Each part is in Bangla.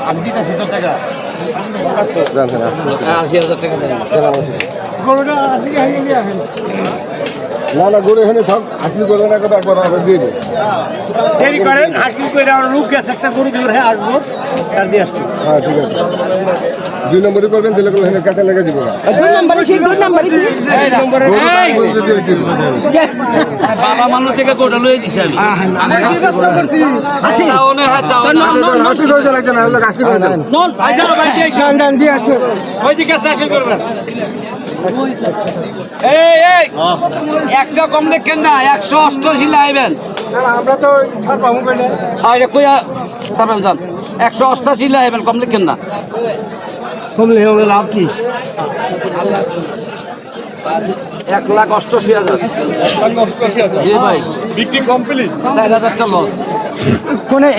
আমি দিতেছি তোর টাকা না না গরু এখানে থাক হাসিল করবেন একবার দিয়ে দিন দেরি করেন হাসিল করে আমার লোক গেছে একটা গরু দিয়ে আসবো আর দিয়ে আসবো। হ্যাঁ ঠিক আছে 2 নম্বরই করবেন তাহলে এখানে কাঁচা লেগে দিব না 2 নম্বরে কি 2 নম্বরে কি বাবা মানুষ থেকে গোটা লয়ে দিছে আমি হাসিল করে লাগছে না হাসিল করে দেন নন ভাই যাও ভাই দিয়ে আসো দান দিয়ে আসো ওই যে কাছে হাসিল করবেন এই একটা কম লেখেন না 188 লাইবেন আমরা তো ছাড় পাবো না আরে কইয়া ছাড়বেন যান 188 লাইবেন কম লেখেন না কমলে হবে লাভ কি 1,88,000 জি ভাই বিক্রি কমপ্লিট 4,000 টা লস কোনে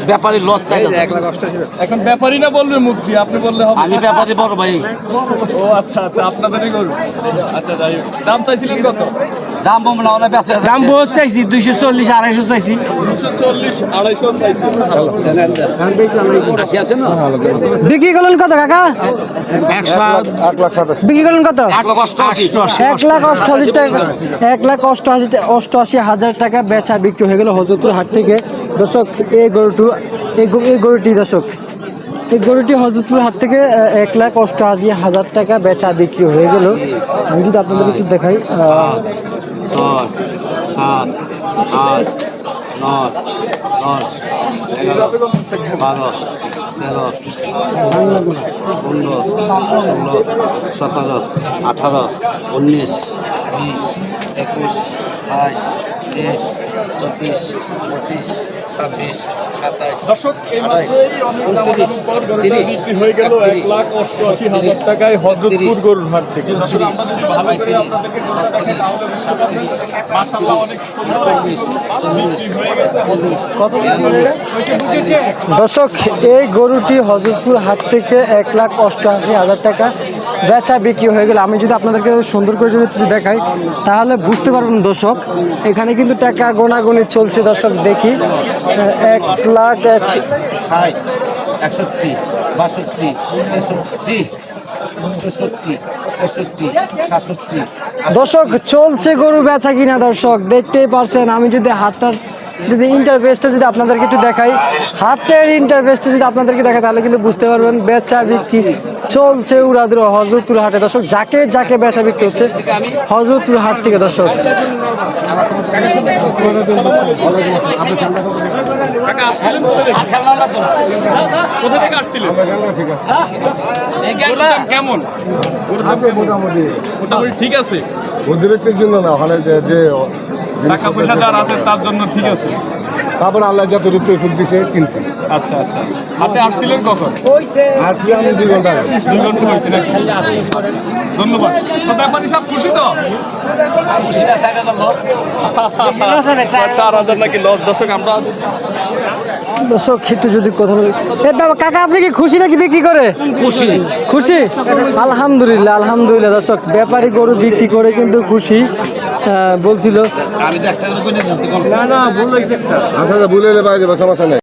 ব্যাপারী লস চাই 1,88,000 এখন ব্যাপারী না বললে মুক্তি আপনি বললে হবে আমি ব্যাপারী বড় ভাই ও আচ্ছা আচ্ছা আপনাদেরই গরু আচ্ছা যাই হোক। দাম চাইছিলেন কত দাম বম না ওনা বেচে দাম বহুত চাইছি 240 250 চাইছি 240 250 চাইছি আসি আছে না বিক্রি করলেন কত কাকা 1,87,000 বিক্রি করলেন কত 1,88,000 টাকা 1,88,000 টাকা বেচা বিক্রি হয়ে গেল হযরতপুর হাট থেকে। দর্শক এই গরুটি দর্শক এই গরুটি হযরতপুর হাট থেকে 1,88,000 টাকা বেচা বিক্রি হয়ে গেল। আমি যদি আপনাদের একটু দেখাই 6 7 8 9 10 11 12 13 15 16 17 18 19 20 21 22 23 24 25 26 27 দর্শক এই মাত্রই অনেক দামাদামি পর গরুটা বিক্রি হয়ে গেল 1,88,000 টাকায় হযরতপুর গরুর হাট থেকে। দর্শক আমরা যদি ভালো করে আপনাদেরকে দেখাই তাহলে বুঝতে পারবেন মাশাআল্লাহ অনেক সুন্দর বিক্রি হয়ে গেছে দর্শক এই গরুটি হযরতপুর হাট থেকে 1,88,000 টাকা বেচা বিক্রি হয়ে গেল। আমি যদি আপনাদেরকে সুন্দর করে যদি দেখাই তাহলে বুঝতে পারবেন দর্শক এখানে কিন্তু টাকা গোনাগুনি চলছে। দর্শক দেখি 1,60,000 60 61 62 63 64 65 67 দর্শক চলছে গরু বেচা কিনা। দর্শক দেখতেই পারছেন আমি যদি হাটটার যদি ইন্টারভেসটা যদি আপনাদেরকে একটু দেখাই হাটের ইন্টারভেসটা যদি আপনাদেরকে দেখাই তাহলে কিন্তু বুঝতে পারবেন বেচা বিক্রি চলছে উড়াদুরা হযরতপুর হাটে। দর্শক যাকে যাকে বেচা বিক্রি হচ্ছে হযরতপুর হাট থেকে। দর্শক টাকা আসছিলেন কোথা থেকে আসছিলেন এই গরুর দাম কেমন মোটামুটি মোটামুটি ঠিক আছে অধিবেশনের জন্য না ওখানে যে টাকা পয়সা যার আছে তার জন্য ঠিক আছে। তারপর আল্লাহ যত রূপে সুখ দিছে কিনছি আচ্ছা আচ্ছা হাতে আসছিলেন কখন আর কি আমি 2 ঘন্টা 2 ঘন্টা হয়েছে নাকি আচ্ছা ধন্যবাদ। তো ব্যাপারী সব খুশি তো 4,000 নাকি লস। দর্শক আমরা দর্শক একটু যদি কথা বলি কাকা আপনি কি খুশি নাকি বিক্রি করে খুশি খুশি আলহামদুলিল্লাহ আলহামদুলিল্লাহ। দর্শক ব্যাপারী গরু বিক্রি করে কিন্তু খুশি বলছিল আমি তো একটা করে জানতে পারলাম না না ভুল হইছে একটা আচ্ছা ভুলে বাইরে সমস্যা নেই।